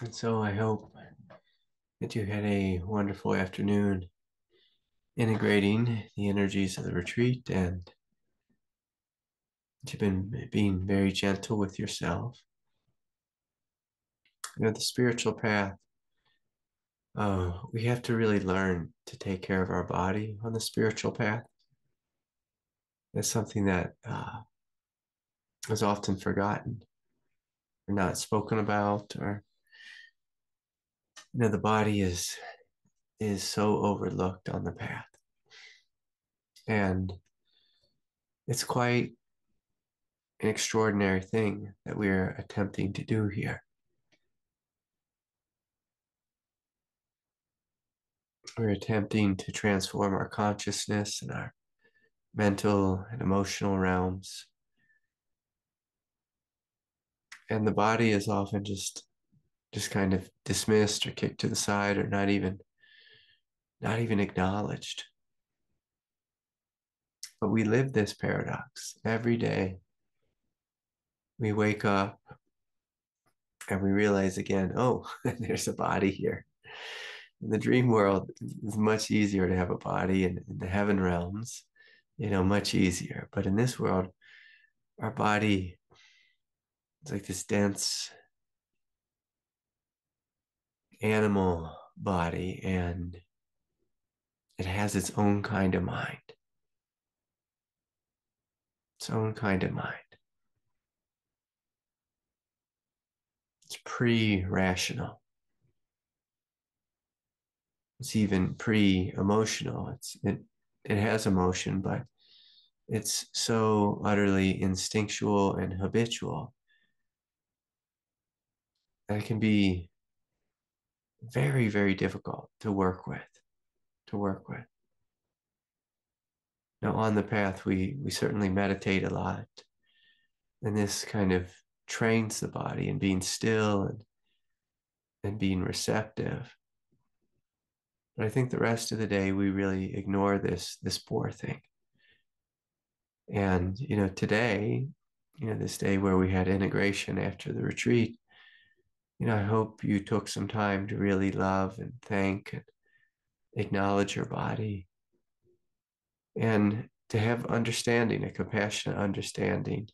And so I hope that you had a wonderful afternoon integrating the energies of the retreat and that you've been being very gentle with yourself. The spiritual path, we have to really learn to take care of our body on the spiritual path. That's something that is often forgotten or not spoken about, or the body is so overlooked on the path. And it's quite an extraordinary thing that we're attempting to do here. We're attempting to transform our consciousness and our mental and emotional realms. And the body is often just kind of dismissed or kicked to the side or not even acknowledged. But we live this paradox every day. We wake up and we realize again, oh, there's a body here. In the dream world, it's much easier to have a body in the heaven realms, much easier. But in this world, our body is like this dense animal body, and it has its own kind of mind, its own kind of mind. It's pre-rational. It's even pre-emotional. It has emotion, but it's so utterly instinctual and habitual that it can be very, very difficult to work with. To work with. Now, on the path, we certainly meditate a lot, and this kind of trains the body in being still and being receptive. But I think the rest of the day we really ignore this poor thing. And today, this day where we had integration after the retreat, I hope you took some time to really love and thank and acknowledge your body and to have understanding, a compassionate understanding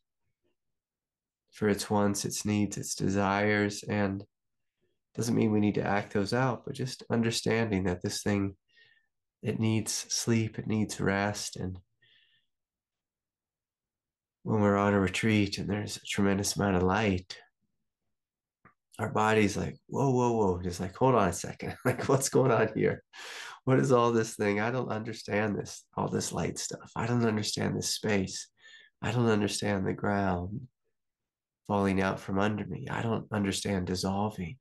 for its wants, its needs, its desires. And doesn't mean we need to act those out, but just understanding that this thing, it needs sleep, it needs rest. And when we're on a retreat and there's a tremendous amount of light, our body's like, whoa, whoa, whoa. Just like, hold on a second. Like, what's going on here? What is all this thing? I don't understand this, all this light stuff. I don't understand this space. I don't understand the ground falling out from under me. I don't understand dissolving.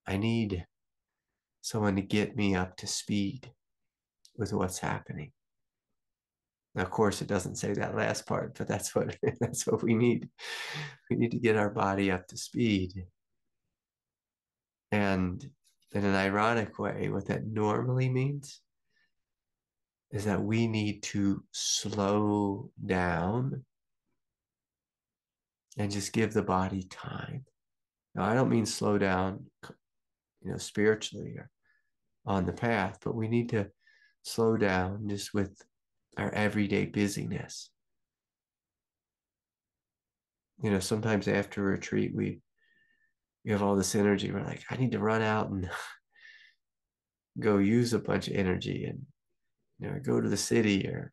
I need someone to get me up to speed with what's happening. Now, of course, it doesn't say that last part, but that's what that's what we need. We need to get our body up to speed. And in an ironic way, what that normally means is that we need to slow down and just give the body time. Now, I don't mean slow down, spiritually or on the path, but we need to slow down just with our everyday busyness. Sometimes after a retreat, we have all this energy. We're like, I need to run out and go use a bunch of energy and go to the city or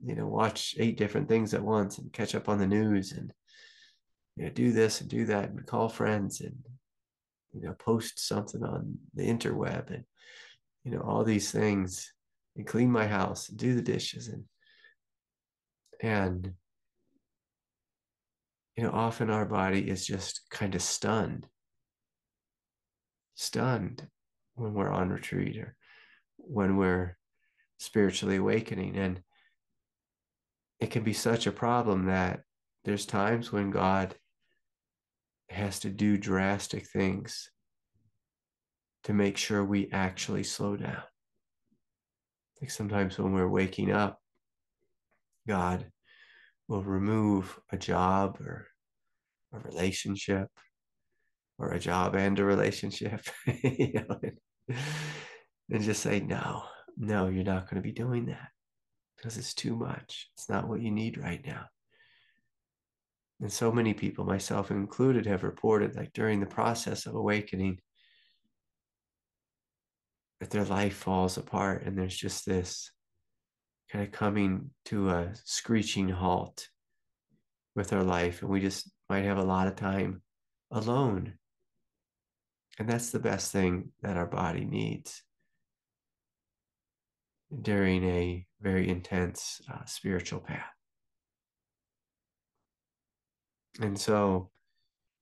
watch 8 different things at once and catch up on the news and do this and do that and call friends and post something on the interweb and all these things and clean my house and do the dishes and often our body is just kind of stunned when we're on retreat or when we're spiritually awakening. And it can be such a problem that there's times when God has to do drastic things to make sure we actually slow down. Like sometimes when we're waking up, God will remove a job or a relationship or a job and a relationship, and just say, no, no, you're not going to be doing that because it's too much. It's not what you need right now. And so many people, myself included, have reported, like during the process of awakening, that their life falls apart and there's just this kind of coming to a screeching halt with our life. And we just might have a lot of time alone. And that's the best thing that our body needs during a very intense spiritual path. And so,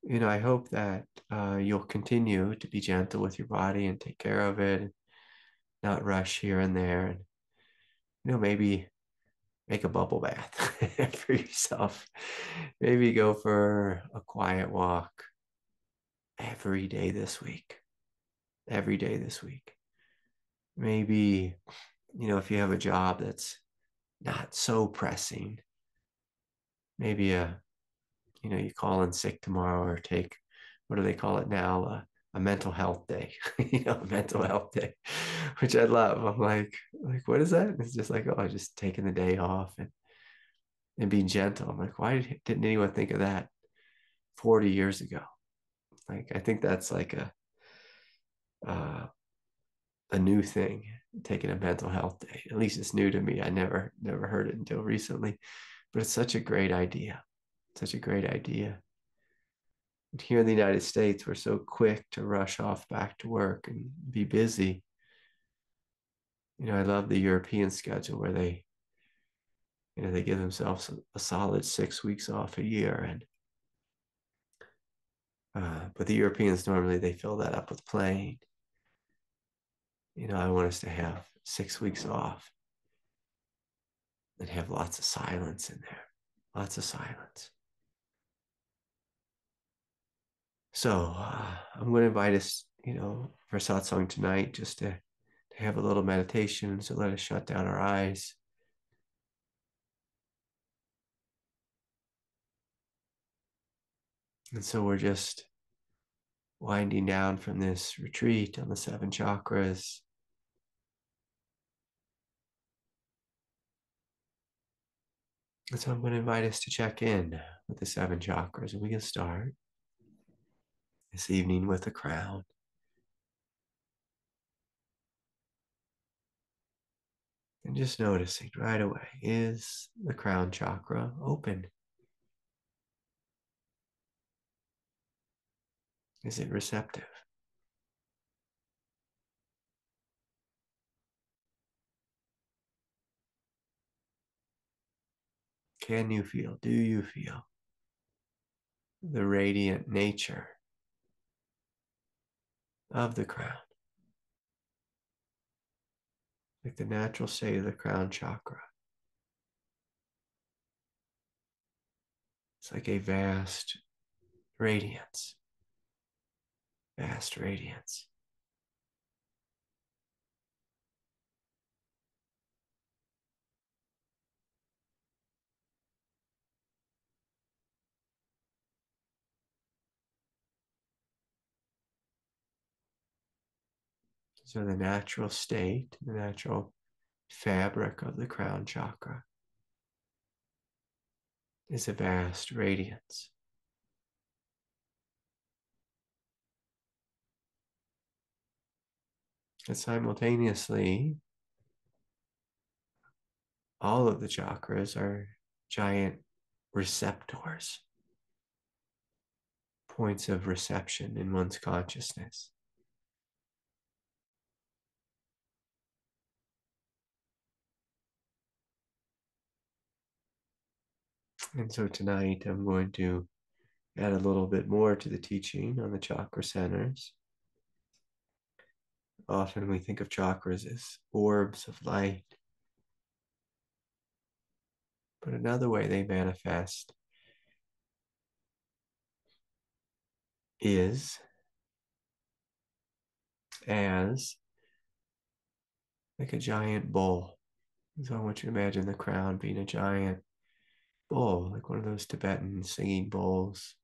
I hope that you'll continue to be gentle with your body and take care of it, and not rush here and there. And, maybe make a bubble bath for yourself. Maybe go for a quiet walk every day this week. Every day this week. Maybe, if you have a job that's not so pressing, maybe you call in sick tomorrow, or take, what do they call it now? A mental health day, a mental health day, which I love. I'm like, what is that? It's just like, oh, just taking the day off and being gentle. I'm like, why didn't anyone think of that 40 years ago? Like, I think that's like uh, a new thing, taking a mental health day. At least it's new to me. I never heard it until recently, but it's such a great idea. Such a great idea. And here in the United States, we're so quick to rush off back to work and be busy. I love the European schedule where they give themselves a solid 6 weeks off a year. And but the Europeans, normally they fill that up with playing. I want us to have 6 weeks off and have lots of silence in there. Lots of silence. So I'm going to invite us, for satsang tonight, just to have a little meditation. So let us shut down our eyes. And so we're just winding down from this retreat on the 7 chakras. And so I'm going to invite us to check in with the 7 chakras. And we can start this evening with the crown. And just noticing right away, is the crown chakra open? Is it receptive? Can you feel, do you feel the radiant nature of the crown? Like the natural state of the crown chakra. It's like a vast radiance. Vast radiance. So the natural state, the natural fabric of the crown chakra is a vast radiance. And simultaneously, all of the chakras are giant receptors, points of reception in one's consciousness. And so tonight I'm going to add a little bit more to the teaching on the chakra centers. Often we think of chakras as orbs of light, but another way they manifest is as like a giant bowl. So I want you to imagine the crown being a giant bowl, like one of those Tibetan singing bowls.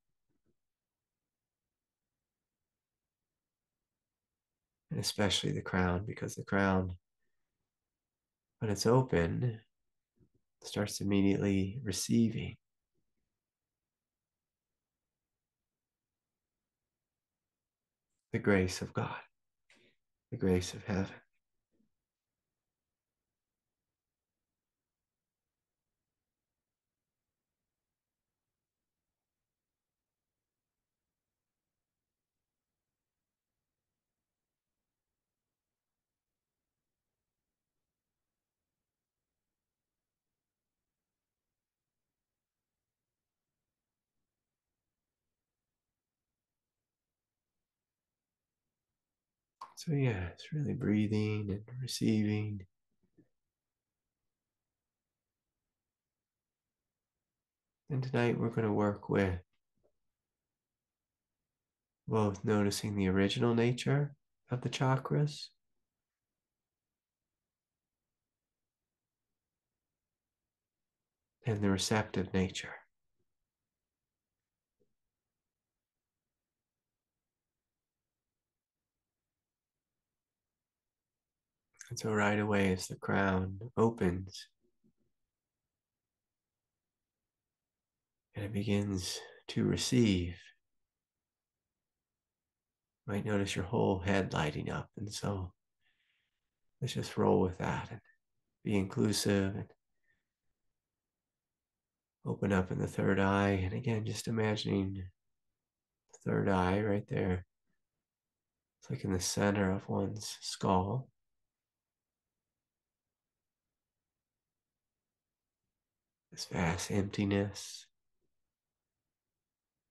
and especially the crown, because the crown, when it's open, starts immediately receiving the grace of God, the grace of heaven. So, yeah, it's really breathing and receiving. And tonight we're going to work with both noticing the original nature of the chakras and the receptive nature. And so, right away, as the crown opens and it begins to receive, you might notice your whole head lighting up. And so, let's just roll with that and be inclusive and open up in the third eye. And again, just imagining the third eye right there. It's like in the center of one's skull. This vast emptiness.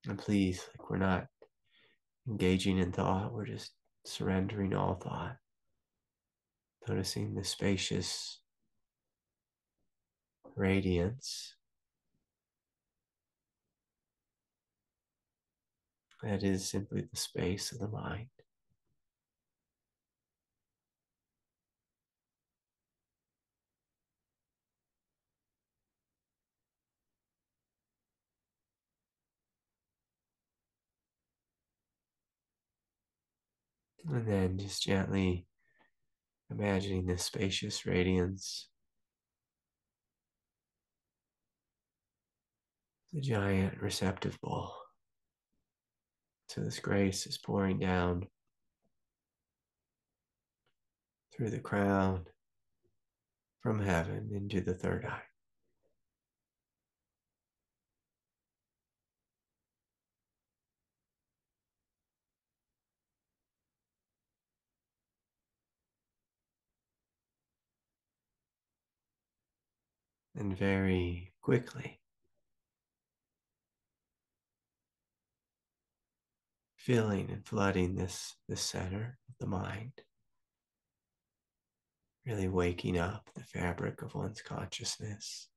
And please, like we're not engaging in thought, we're just surrendering all thought. Noticing the spacious radiance that is simply the space of the mind. And then just gently imagining this spacious radiance, the giant receptive bowl. So this grace is pouring down through the crown from heaven into the third eye. And very quickly, filling and flooding this center of the mind, really waking up the fabric of one's consciousness.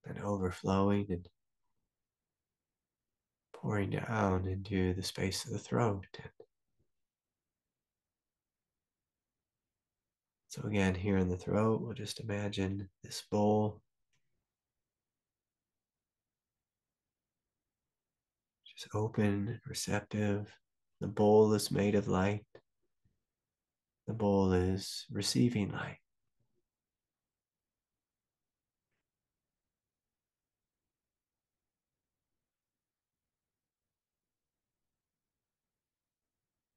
And overflowing and pouring down into the space of the throat. And so again, here in the throat, we'll just imagine this bowl, just open and receptive. The bowl is made of light. The bowl is receiving light.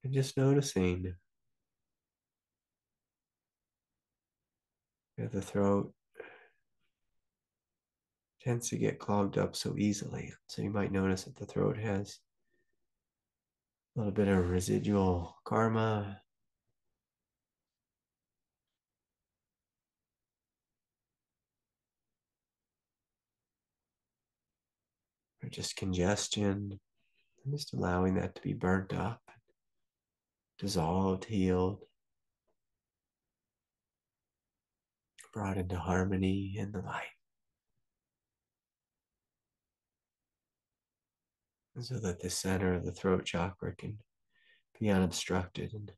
And just noticing that the throat tends to get clogged up so easily. So you might notice that the throat has a little bit of residual karma, or just congestion, and just allowing that to be burnt up, dissolved, healed, brought into harmony in the light. And so that the center of the throat chakra can be unobstructed. And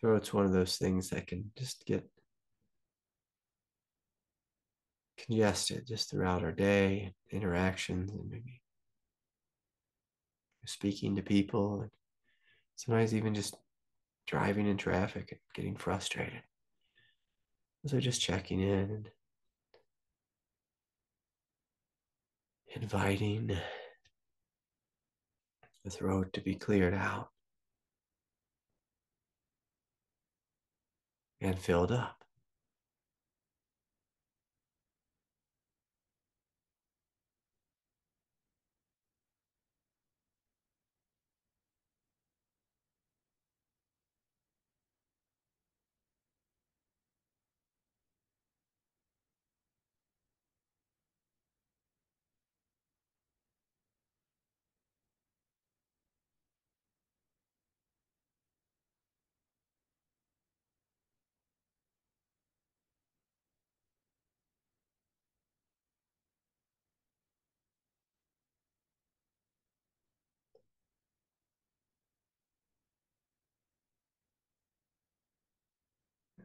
throat's one of those things that can just get congested just throughout our day, interactions, and maybe speaking to people, and sometimes even just driving in traffic and getting frustrated. So just checking in and inviting the throat to be cleared out and filled up.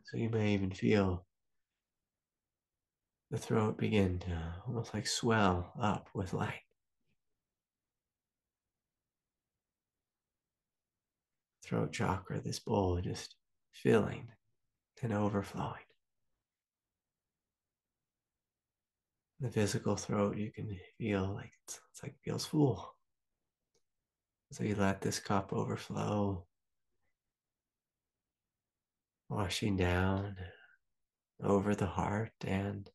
So you may even feel the throat begin to almost like swell up with light. Throat chakra, this bowl just filling and overflowing. The physical throat, you can feel like it's like it feels full. So you let this cup overflow, washing down over the heart and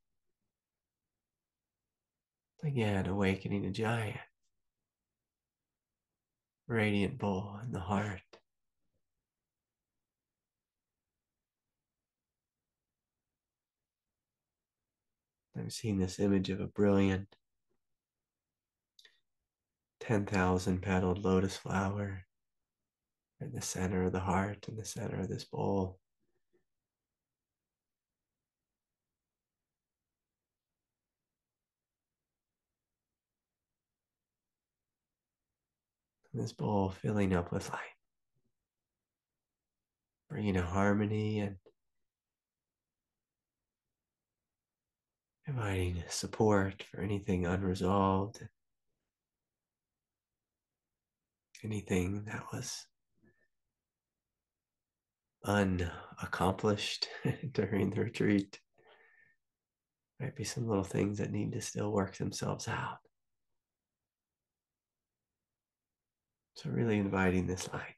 again awakening a giant radiant bowl in the heart. I've seen this image of a brilliant 10,000 petaled lotus flower in the center of the heart, in the center of this bowl. And this bowl filling up with light, bringing a harmony and inviting support for anything unresolved, anything that was unaccomplished during the retreat. Might be some little things that need to still work themselves out. So really inviting this light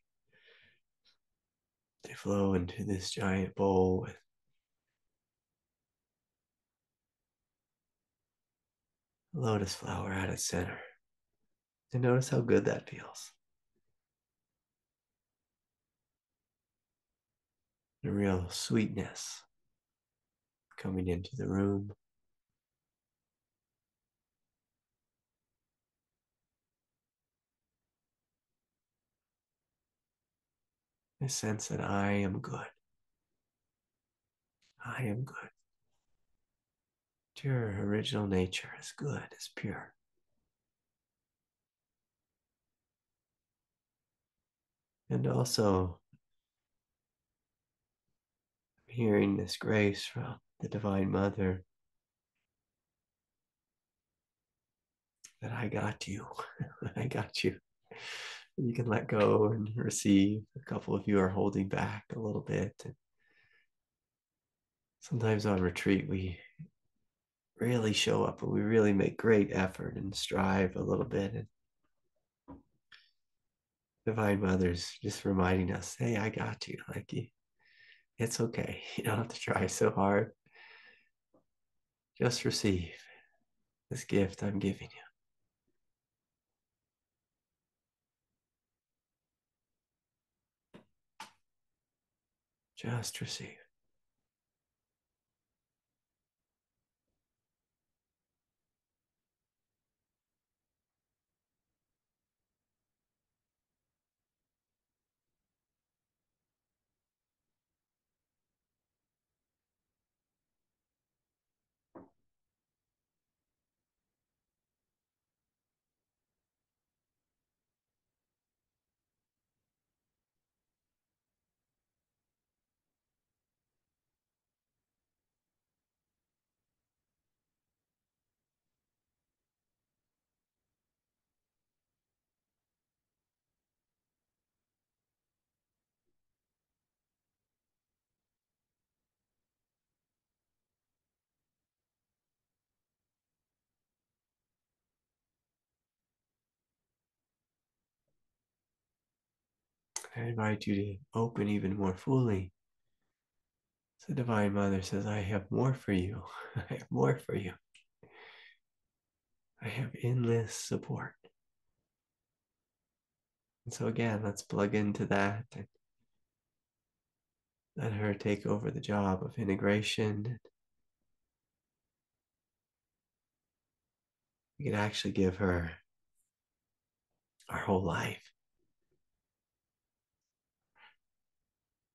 to flow into this giant bowl with a lotus flower at its center. And notice how good that feels. A real sweetness coming into the room. A sense that I am good. I am good. Your original nature is good, is pure. And also hearing this grace from the Divine Mother that I got you. I got you. You can let go and receive. A couple of you are holding back a little bit. And sometimes on retreat, we really show up and we really make great effort and strive a little bit. And Divine Mother's just reminding us, hey, I got you. Like, it's okay. You don't have to try so hard. Just receive this gift I'm giving you. Just receive. I invite you to open even more fully. So Divine Mother says, I have more for you. I have more for you. I have endless support. And so again, let's plug into that and let her take over the job of integration. We could actually give her our whole life.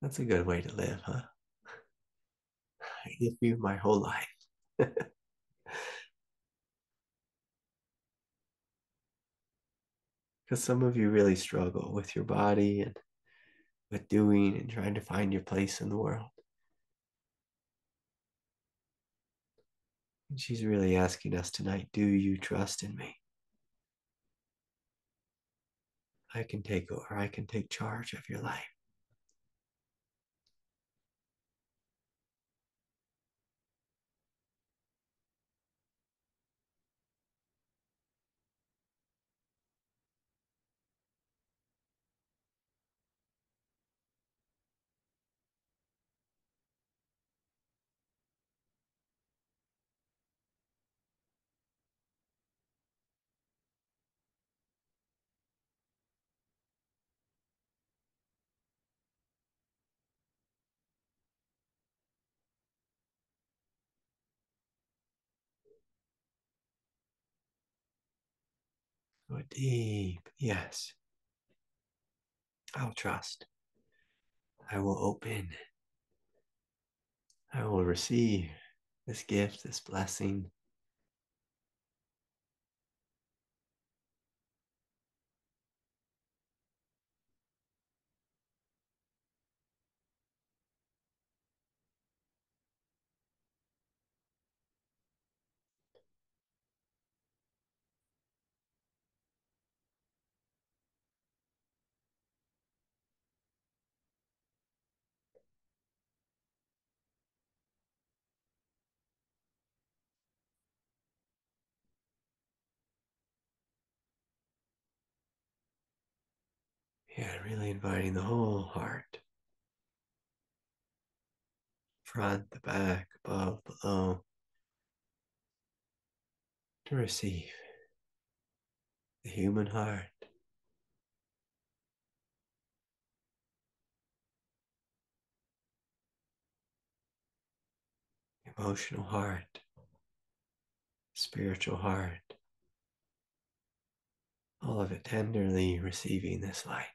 That's a good way to live, huh? I give you my whole life. Because some of you really struggle with your body and with doing and trying to find your place in the world. And she's really asking us tonight, do you trust in me? I can take over, I can take charge of your life. Go deep. Yes, I'll trust. I will open. I will receive this gift, this blessing. Yeah, really inviting the whole heart, front, the back, above, below, to receive the human heart, emotional heart, spiritual heart, all of it tenderly receiving this light.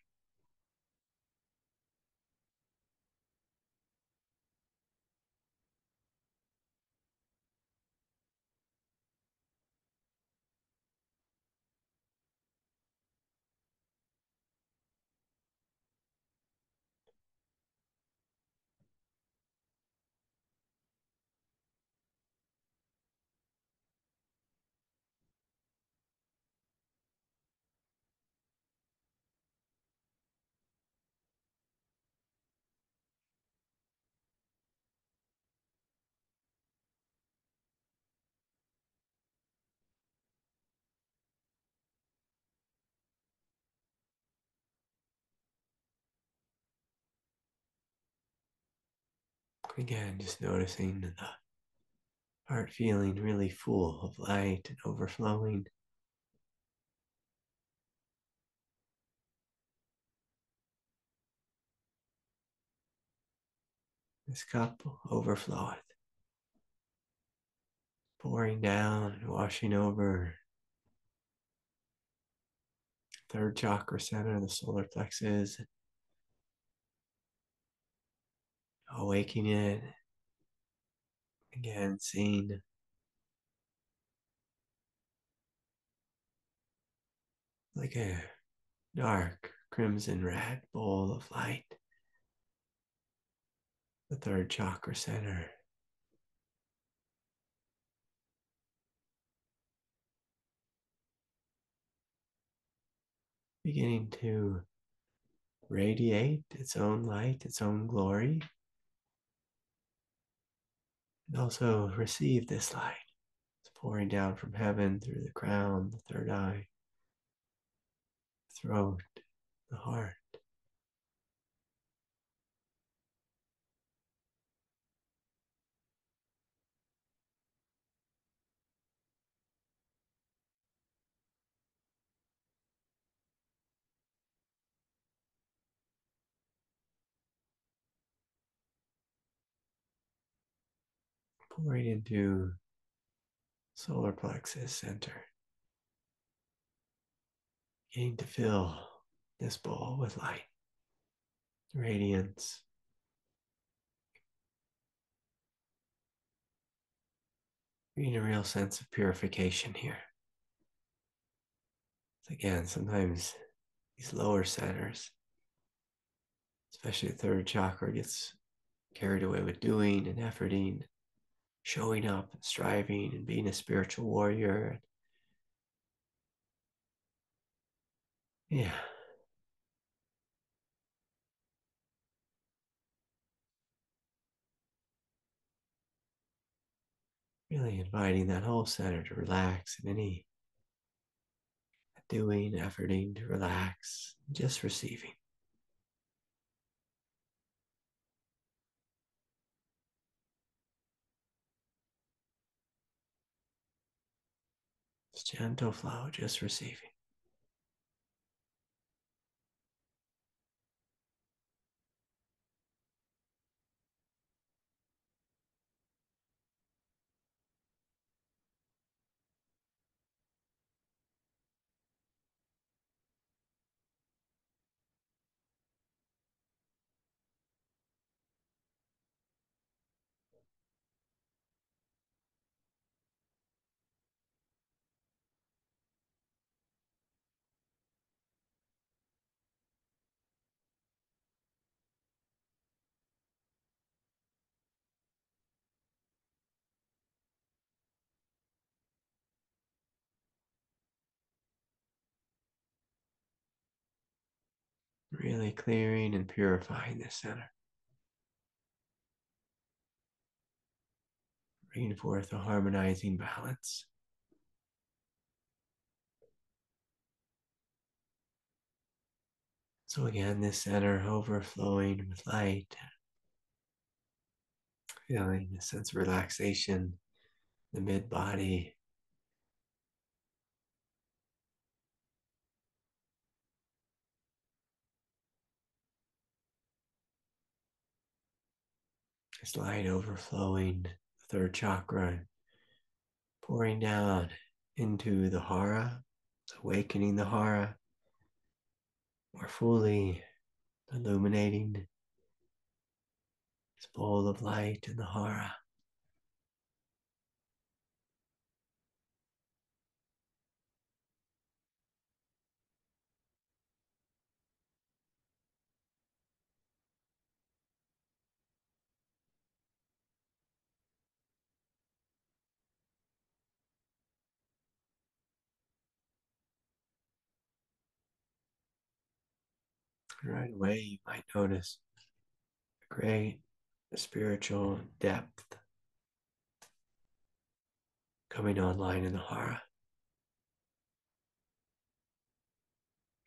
Again, just noticing the heart feeling really full of light and overflowing. This cup overfloweth, pouring down and washing over third chakra center, the solar plexus, awakening it. Again, seeing like a dark crimson red bowl of light, the third chakra center. Beginning to radiate its own light, its own glory, and also receive this light. It's pouring down from heaven through the crown, the third eye, throat, the heart. pouring into solar plexus center, beginning to fill this bowl with light, radiance, bringing a real sense of purification here. So again, sometimes these lower centers, especially the third chakra, gets carried away with doing and efforting, showing up and striving and being a spiritual warrior. Yeah. Really inviting that whole center to relax and any doing, efforting to relax, just receiving. It's gentle flow, just receiving. Really clearing and purifying the center. Bringing forth a harmonizing balance. So again, this center overflowing with light, feeling a sense of relaxation, the mid body, this light overflowing the third chakra, pouring down into the hara, awakening the hara, more fully illuminating this bowl of light in the hara. And right away, you might notice a great spiritual depth coming online in the hara.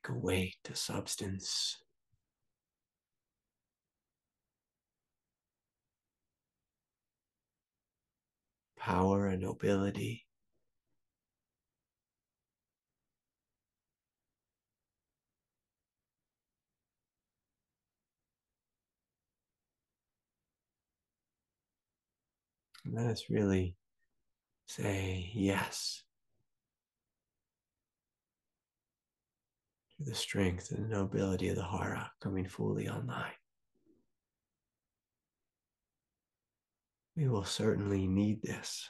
Like a weight, a substance, power, and nobility. And let us really say yes to the strength and the nobility of the hara coming fully online. We will certainly need this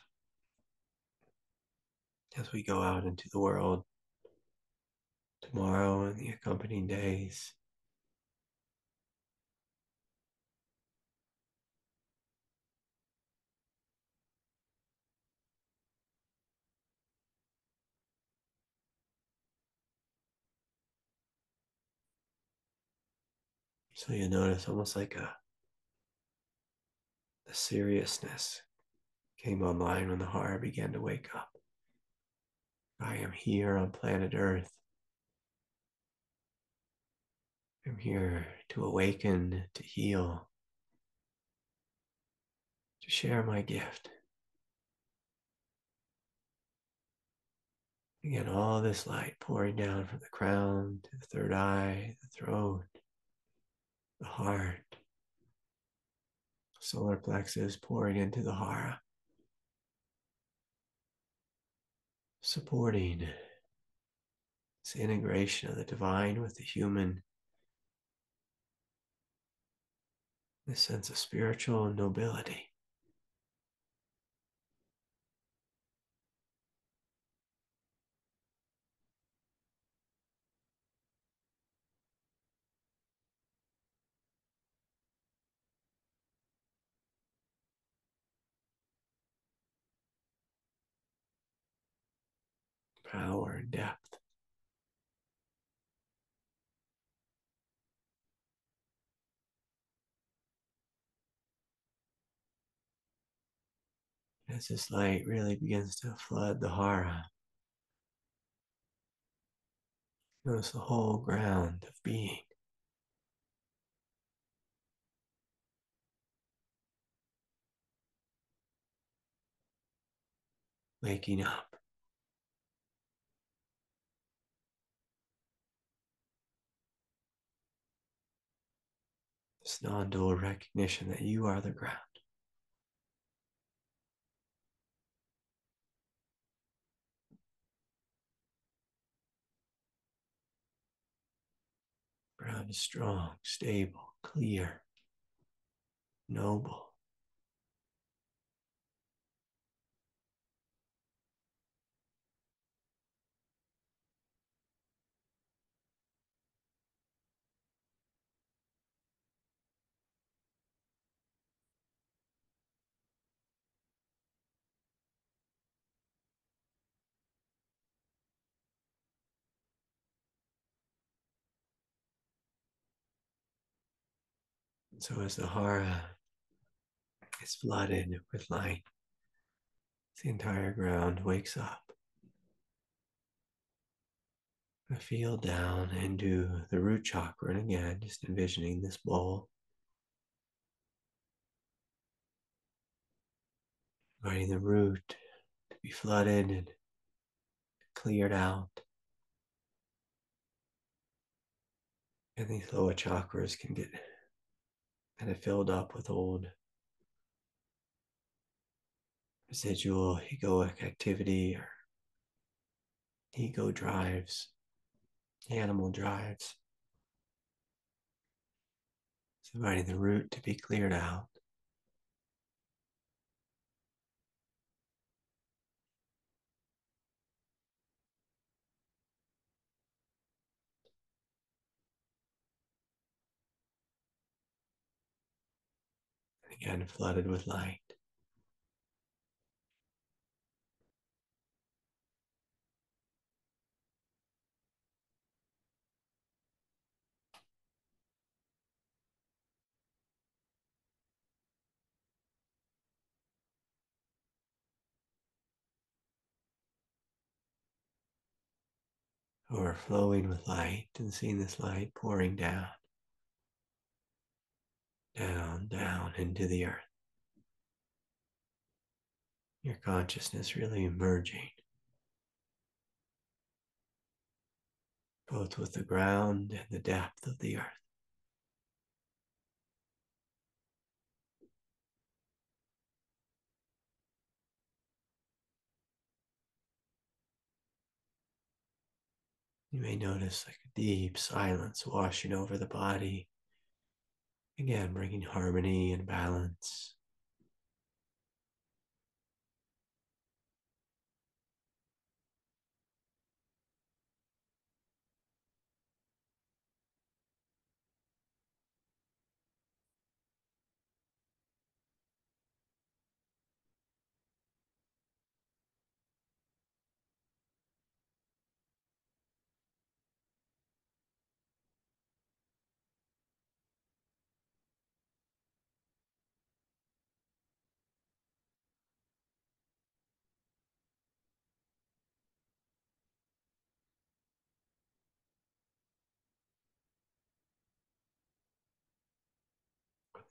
as we go out into the world tomorrow and the accompanying days. So you notice almost like a seriousness came online when the hara began to wake up. I am here on planet Earth. I'm here to awaken, to heal, to share my gift. Again, all this light pouring down from the crown to the third eye, the throat, the heart, solar plexus pouring into the hara. supporting this integration of the divine with the human, this sense of spiritual nobility. Power and depth. As this light really begins to flood the hara, notice the whole ground of being, waking up. This non-dual recognition that you are the ground. Ground is strong, stable, clear, noble. And so as the hara is flooded with light, the entire ground wakes up. I feel down into the root chakra, and again, just envisioning this bowl, inviting the root to be flooded and cleared out. And these lower chakras can get kind of filled up with old residual egoic activity or ego drives, animal drives. So inviting the root to be cleared out. And again, flooded with light. Overflowing with light and seeing this light pouring down, down, down into the earth. Your consciousness really merging both with the ground and the depth of the earth. You may notice like a deep silence washing over the body. Again, bringing harmony and balance.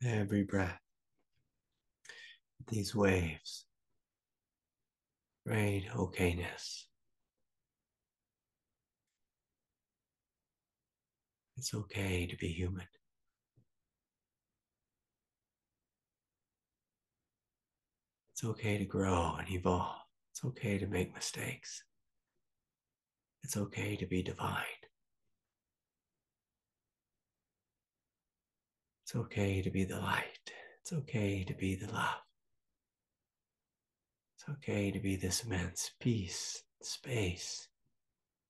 With every breath, these waves, great okayness. It's okay to be human. It's okay to grow and evolve. It's okay to make mistakes. It's okay to be divine. It's okay to be the light. It's okay to be the love. It's okay to be this immense peace, space,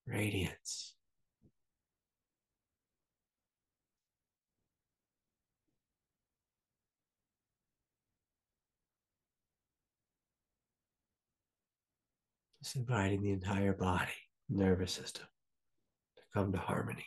radiance. Just inviting the entire body, nervous system to come to harmony.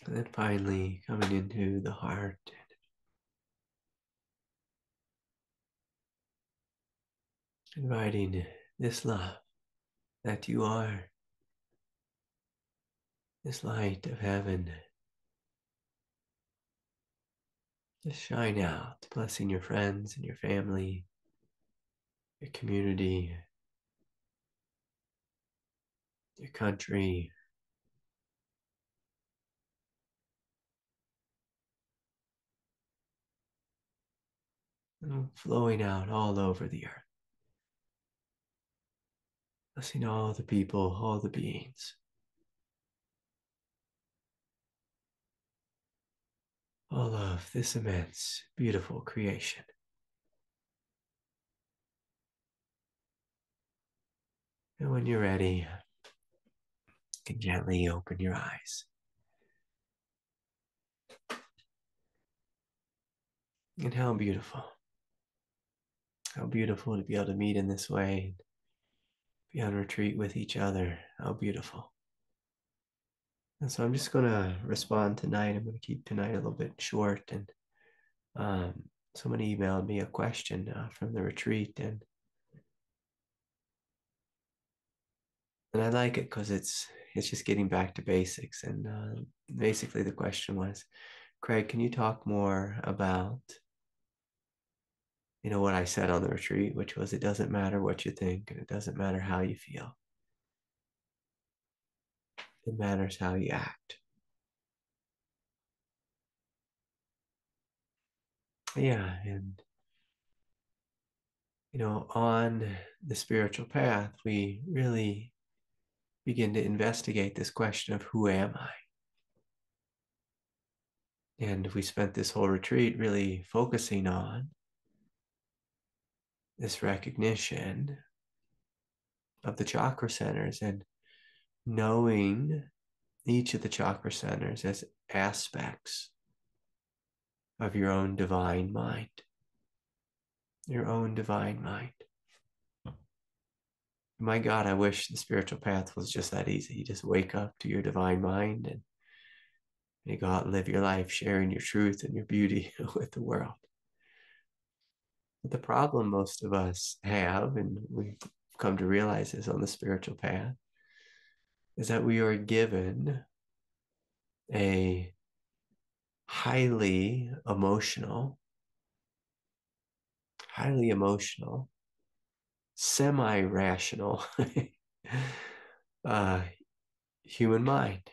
And then finally coming into the heart, inviting this love that you are, this light of heaven, just shine out, blessing your friends and your family, your community, your country, and flowing out all over the earth, blessing all the people, all the beings, all of this immense, beautiful creation. And when you're ready, you can gently open your eyes. And how beautiful to be able to meet in this way, be on retreat with each other. How beautiful. And so I'm just going to respond tonight. I'm going to keep tonight a little bit short. And someone emailed me a question from the retreat, and I like it because it's just getting back to basics. And basically, the question was, Craig, can you talk more about what I said on the retreat, which was it doesn't matter what you think and it doesn't matter how you feel. It matters how you act. Yeah, and on the spiritual path, we really begin to investigate this question of who am I? And we spent this whole retreat really focusing on this recognition of the chakra centers and knowing each of the chakra centers as aspects of your own divine mind. Your own divine mind. My God, I wish the spiritual path was just that easy. You just wake up to your divine mind and you go out and live your life sharing your truth and your beauty with the world. But the problem most of us have, and we've come to realize this on the spiritual path, is that we are given a highly emotional, semi-rational uh, human mind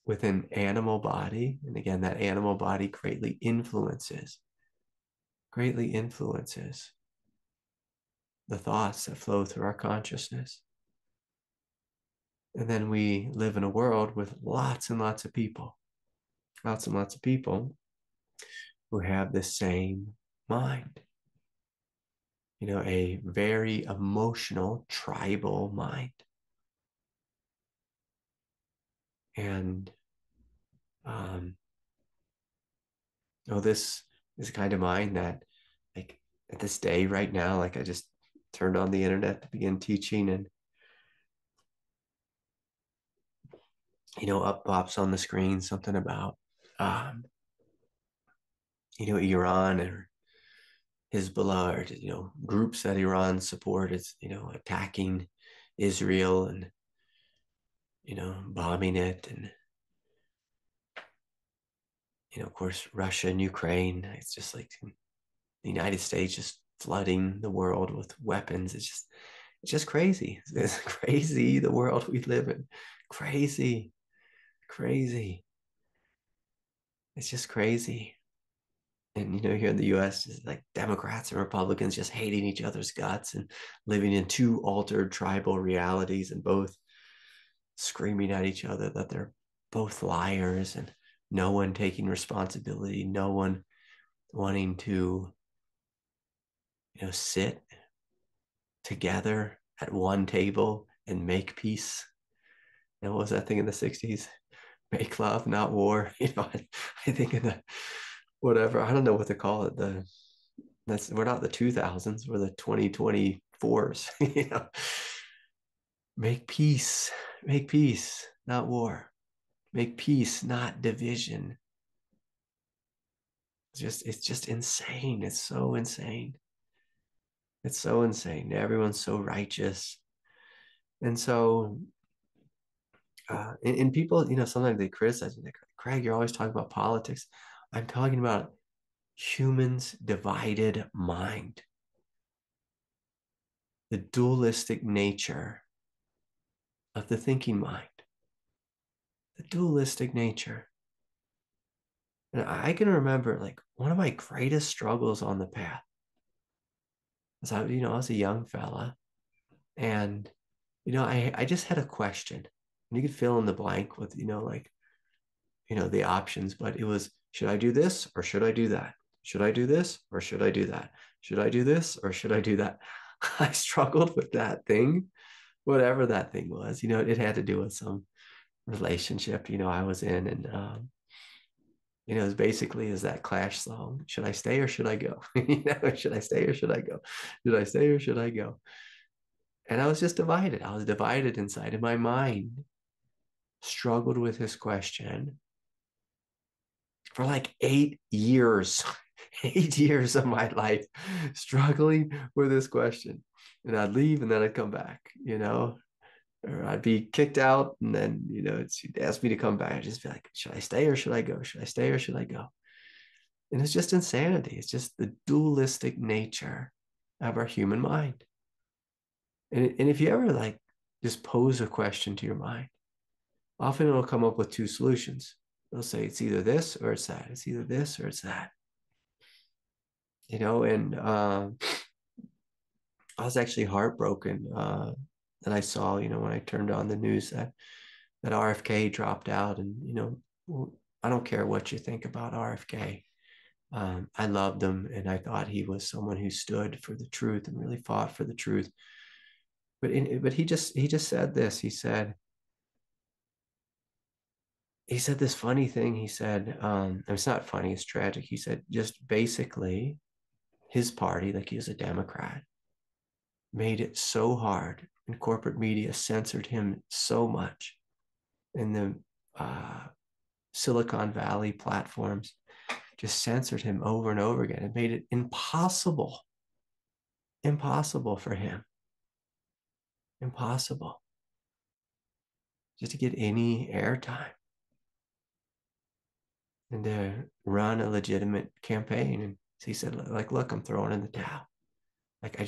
with an animal body. And again, that animal body greatly influences the thoughts that flow through our consciousness. And then we live in a world with lots and lots of people who have the same mind, a very emotional tribal mind. And this is a kind of mind that, like, at this day right now, like, I just turned on the internet to begin teaching, and up pops on the screen something about Iran or Hezbollah, or groups that Iran supports, attacking Israel and bombing it, and of course, Russia and Ukraine. It's just like the United States just flooding the world with weapons. It's just crazy. It's crazy the world we live in. Crazy, crazy. It's just crazy. And here in the US, it's like Democrats and Republicans just hating each other's guts and living in two altered tribal realities and both screaming at each other that they're both liars and no one taking responsibility, no one wanting to, sit together at one table and make peace. And what was that thing in the 60s? Make love, not war. I think in the whatever, I don't know what to call it. We're not the 2000s, we're the 2024s. Make peace, not war. Make peace, not division. It's just insane. It's so insane. It's so insane. Everyone's so righteous. And so, and people, sometimes they criticize me. Like, Craig, you're always talking about politics. I'm talking about humans' divided mind, the dualistic nature of the thinking mind, the dualistic nature. And I can remember like one of my greatest struggles on the path was I was a young fella and, I just had a question. And you could fill in the blank with, like, the options, but it was, should I do this or should I do that? Should I do this or should I do that? Should I do this or should I do that? I struggled with that thing, whatever that thing was. It had to do with some relationship, I was in. And, it was basically is that Clash song. Should I stay or should I go? Should I stay or should I go? Should I stay or should I go? And I was just divided. I was divided inside of my mind, struggled with this question for like 8 years, 8 years of my life, struggling with this question. And I'd leave and then I'd come back, or I'd be kicked out. And then, she'd ask me to come back. I'd just be like, should I stay or should I go? Should I stay or should I go? And it's just insanity. It's just the dualistic nature of our human mind. And if you ever like just pose a question to your mind, often it'll come up with two solutions. It'll say it's either this or it's that. It's either this or it's that. And I was actually heartbroken that I saw, when I turned on the news that RFK dropped out. And, I don't care what you think about RFK. I loved him and I thought he was someone who stood for the truth and really fought for the truth. But he just said this. He said this funny thing. He said, it's not funny, it's tragic. He said, just basically his party, like he was a Democrat, made it so hard and corporate media censored him so much in the Silicon Valley platforms, just censored him over and over again. It made it impossible for him, impossible just to get any airtime and to run a legitimate campaign. And he said, like, look, I'm throwing in the towel. Like, I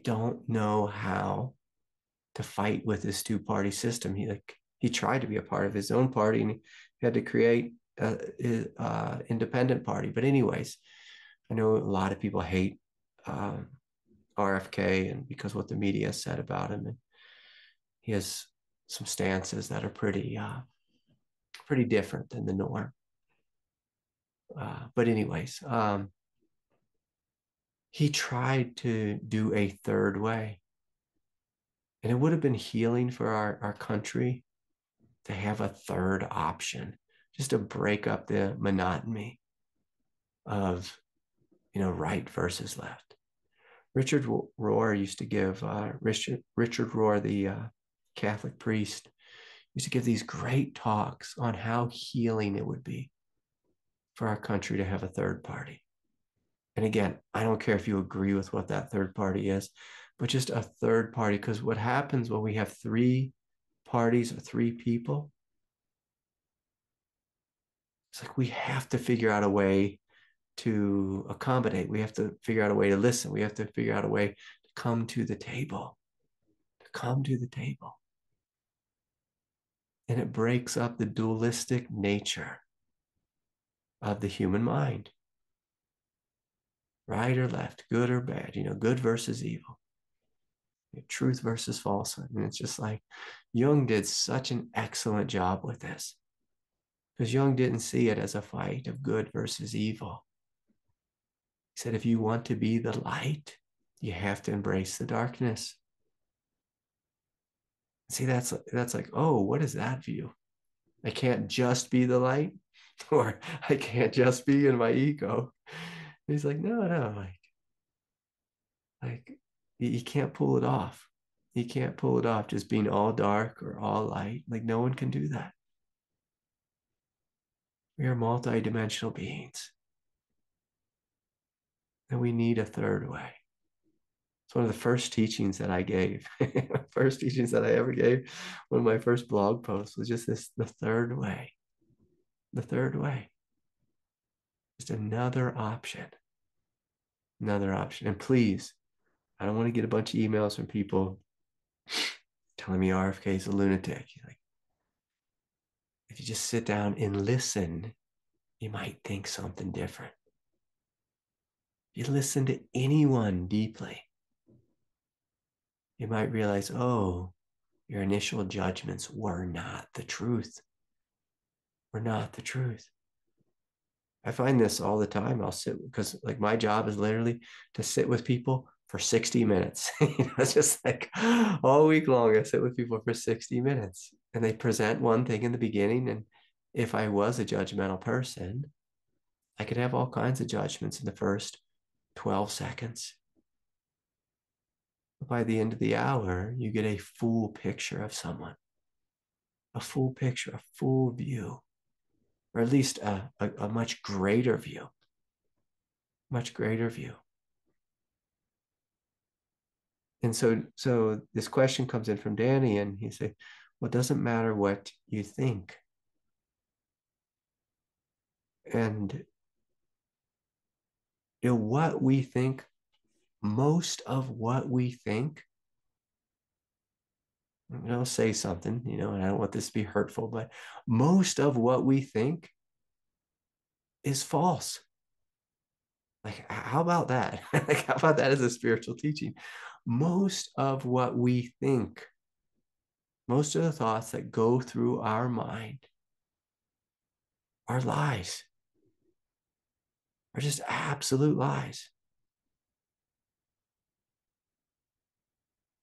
don't know how to fight with this two-party system. He tried to be a part of his own party and he had to create a independent party. But anyways, I know a lot of people hate RFK and because what the media said about him. And he has some stances that are pretty different than the norm. But anyways, he tried to do a third way. And it would have been healing for our country to have a third option, just to break up the monotony of, right versus left. Richard Rohr used to give, Richard Rohr, the Catholic priest, used to give these great talks on how healing it would be for our country to have a third party. And again, I don't care if you agree with what that third party is, but just a third party, because what happens when we have three parties or three people, It's like we have to figure out a way to accommodate. We have to figure out a way to listen. We have to figure out a way to come to the table, to come to the table. And it breaks up the dualistic nature of the human mind, right or left, good or bad, good versus evil, truth versus falsehood. And it's just like Jung did such an excellent job with this because Jung didn't see it as a fight of good versus evil. He said, if you want to be the light, you have to embrace the darkness. See, that's like, oh, what is that view? I can't just be the light, or I can't just be in my ego. And he's like, no, like you can't pull it off. You can't pull it off just being all dark or all light. Like no one can do that. We are multidimensional beings, and we need a third way. It's one of the first teachings that I gave. First teachings that I ever gave. One of my first blog posts was just this: the third way. The third way. Just another option. Another option. And please, I don't want to get a bunch of emails from people telling me RFK is a lunatic. Like, if you just sit down and listen, you might think something different. If you listen to anyone deeply, you might realize, oh, your initial judgments were not the truth. Were not the truth. I find this all the time. I'll sit because like my job is literally to sit with people for 60 minutes. It's just like all week long, I sit with people for 60 minutes and they present one thing in the beginning. And if I was a judgmental person, I could have all kinds of judgments in the first 12 seconds. But by the end of the hour, you get a full picture of someone, a full picture, a full view, or at least a much greater view, much greater view. And so this question comes in from Danny, and he said, well, it doesn't matter what you think. And what we think, most of what we think, I'll say something, and I don't want this to be hurtful, but most of what we think is false. Like, how about that? Like, how about that as a spiritual teaching? Most of what we think, most of the thoughts that go through our mind are lies, are just absolute lies.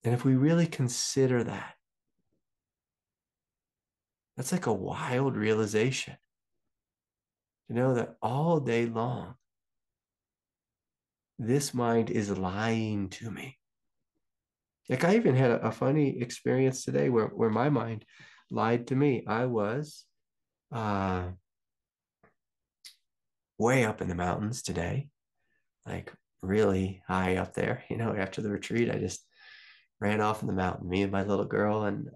And if we really consider that, that's like a wild realization to know that all day long, this mind is lying to me. Like I even had a funny experience today where my mind lied to me. I was uh, way up in the mountains today, like really high up there. After the retreat, I just ran off in the mountain, me and my little girl, and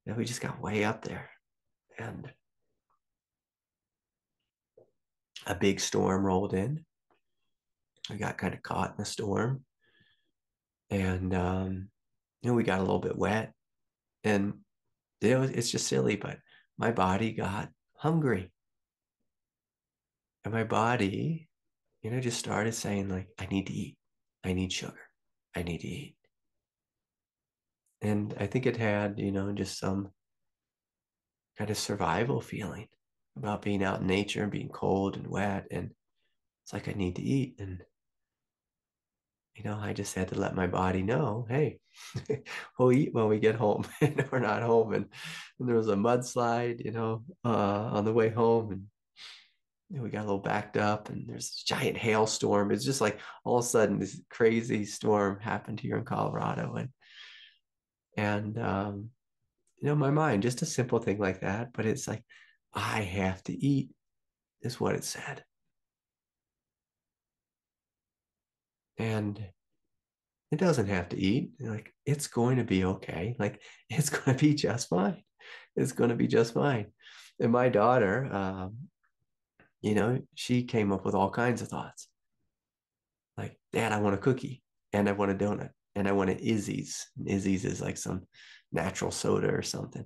we just got way up there. And a big storm rolled in. I got kind of caught in the storm, and we got a little bit wet. And it's just silly, but my body got hungry, and my body, just started saying like, I need to eat, I need sugar, I need to eat. And I think it had, just some kind of survival feeling about being out in nature and being cold and wet. And it's like, I need to eat. And, I just had to let my body know, hey, we'll eat when we get home. And we're not home. And there was a mudslide, on the way home. And we got a little backed up and there's this giant hailstorm. It's just like all of a sudden this crazy storm happened here in Colorado. And my mind, just a simple thing like that, but it's like, I have to eat, is what it said. And it doesn't have to eat. Like, it's going to be okay. Like, it's going to be just fine. It's going to be just fine. And my daughter, she came up with all kinds of thoughts. Like, Dad, I want a cookie and I want a donut and I want an Izzy's. Izzy's is like some natural soda or something.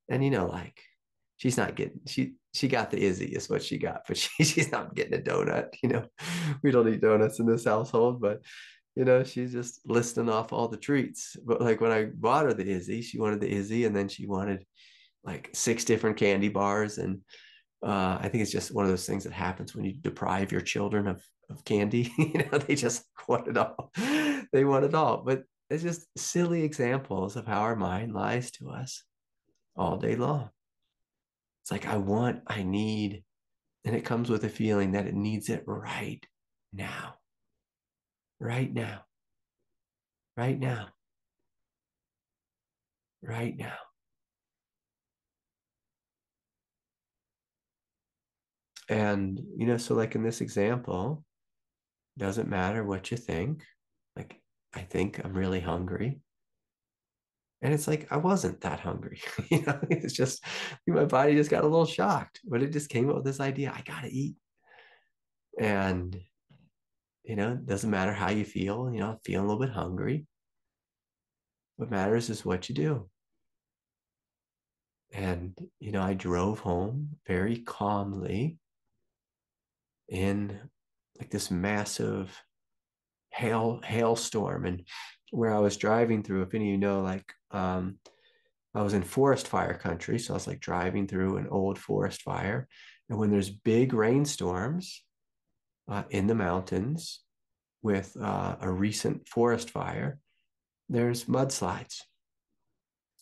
And like she's not getting she got the Izzy is what she got, but she's not getting a donut. We don't eat donuts in this household, but she's just listing off all the treats. But like when I bought her the Izzy, she wanted the Izzy, and then she wanted like 6 different candy bars. And I think it's just one of those things that happens when you deprive your children of candy. They just want it all. They want it all. But it's just silly examples of how our mind lies to us all day long. It's like, I need, and it comes with a feeling that it needs it right now, right now, right now, right now. And, so like in this example, doesn't matter what you think. Like, I think I'm really hungry. And it's like, I wasn't that hungry. It's just my body just got a little shocked, but it just came up with this idea, I gotta eat. And, it doesn't matter how you feel, feeling a little bit hungry. What matters is what you do. And, I drove home very calmly in like this massive hailstorm. And where I was driving through, if any of you know, like I was in forest fire country. So I was like driving through an old forest fire. And when there's big rainstorms in the mountains with a recent forest fire, there's mudslides.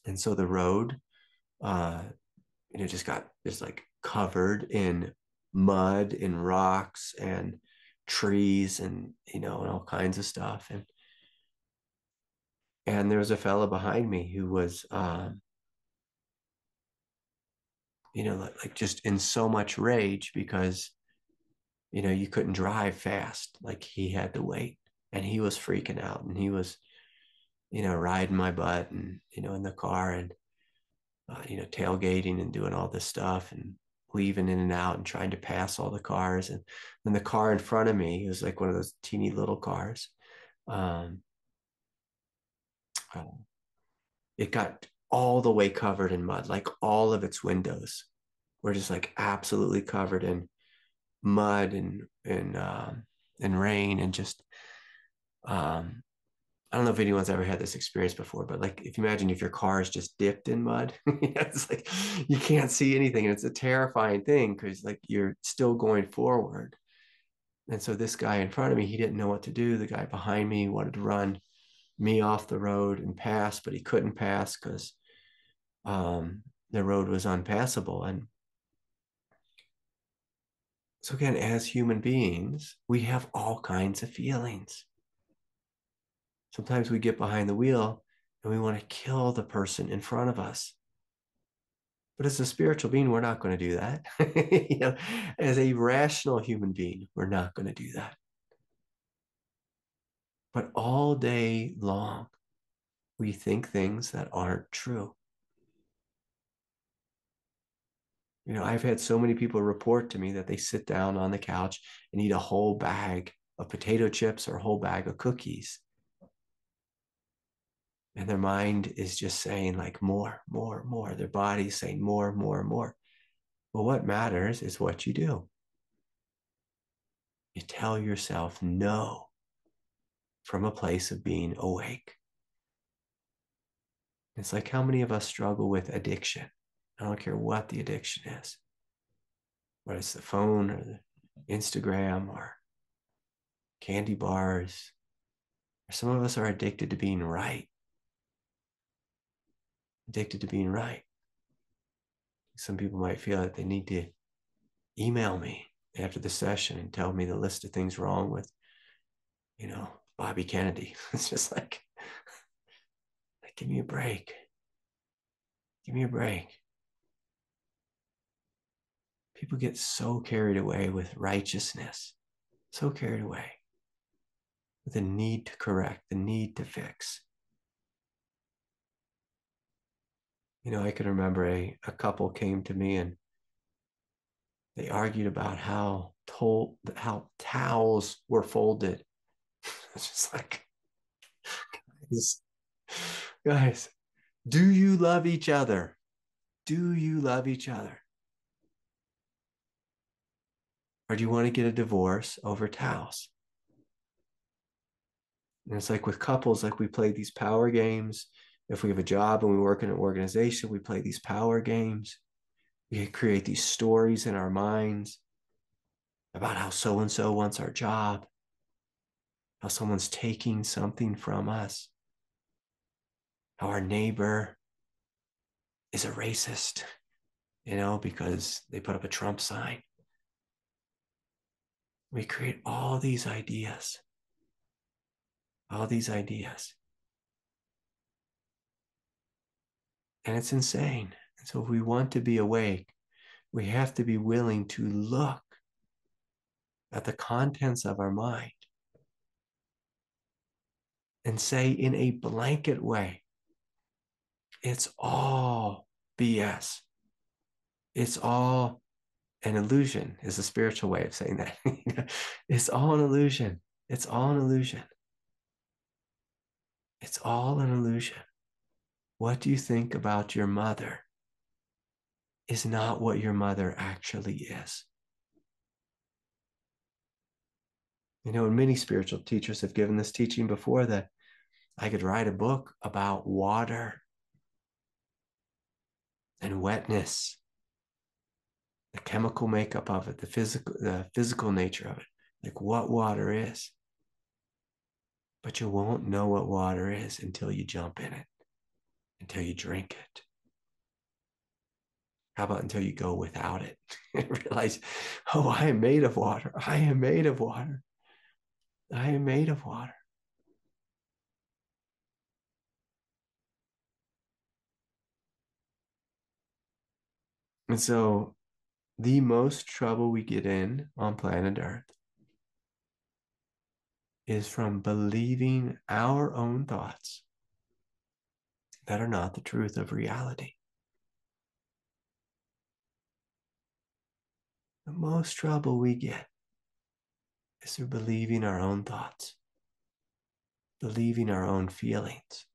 And so the road, uh, just got just like covered in mud and rocks and trees and, and all kinds of stuff. And there was a fellow behind me who was, like just in so much rage because, you couldn't drive fast. Like he had to wait and he was freaking out and he was, riding my butt and, in the car and, tailgating and doing all this stuff and weaving in and out and trying to pass all the cars. And then the car in front of me, it was like one of those teeny little cars. Um, uh, it got all the way covered in mud, like all of its windows were just like absolutely covered in mud and rain and just um, I don't know if anyone's ever had this experience before, but like if you imagine if your car is just dipped in mud, it's like you can't see anything. And it's a terrifying thing because like you're still going forward. And so this guy in front of me, he didn't know what to do. The guy behind me wanted to run me off the road and pass, but he couldn't pass because the road was unpassable. And so again, as human beings, we have all kinds of feelings. Sometimes we get behind the wheel and we want to kill the person in front of us. But as a spiritual being, we're not going to do that. As a rational human being, we're not going to do that. But all day long, we think things that aren't true. I've had so many people report to me that they sit down on the couch and eat a whole bag of potato chips or a whole bag of cookies. And their mind is just saying like more, more, more. Their body's saying more, more, more. Well, what matters is what you do. You tell yourself no from a place of being awake. It's like how many of us struggle with addiction? I don't care what the addiction is, whether it's the phone or the Instagram or candy bars. Or some of us are addicted to being right. Addicted to being right. Some people might feel that they need to email me after the session and tell me the list of things wrong with, Bobby Kennedy. It's just like give me a break. Give me a break. People get so carried away with righteousness, so carried away with the need to correct, the need to fix. I can remember a couple came to me and they argued about how towels were folded. It's just like, guys, guys, do you love each other? Do you love each other? Or do you want to get a divorce over towels? And it's like with couples, like we play these power games. If we have a job and we work in an organization, we play these power games. We create these stories in our minds about how so and so wants our job, how someone's taking something from us, how our neighbor is a racist, because they put up a Trump sign. We create all these ideas, all these ideas. And it's insane. And so if we want to be awake, we have to be willing to look at the contents of our mind and say in a blanket way, it's all BS. It's all an illusion, is a spiritual way of saying that. It's all an illusion. It's all an illusion. It's all an illusion. What do you think about your mother is not what your mother actually is. And many spiritual teachers have given this teaching before that I could write a book about water and wetness, the chemical makeup of it, the physical nature of it, like what water is. But you won't know what water is until you jump in it, until you drink it. How about until you go without it and realize, oh, I am made of water. I am made of water. I am made of water. And so the most trouble we get in on planet Earth is from believing our own thoughts that are not the truth of reality. The most trouble we get is through believing our own thoughts, believing our own feelings.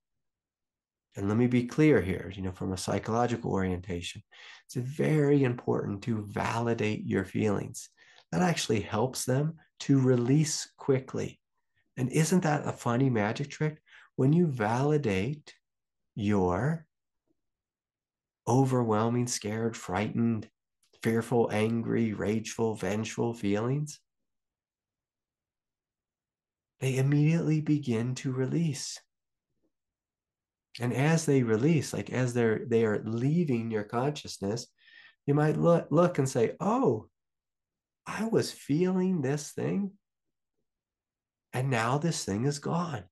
And let me be clear here, from a psychological orientation, it's very important to validate your feelings. That actually helps them to release quickly. And isn't that a funny magic trick? When you validate your overwhelming, scared, frightened, fearful, angry, rageful, vengeful feelings, they immediately begin to release. And as they release, like as they are leaving your consciousness, you might look and say, oh, I was feeling this thing, and now this thing is gone.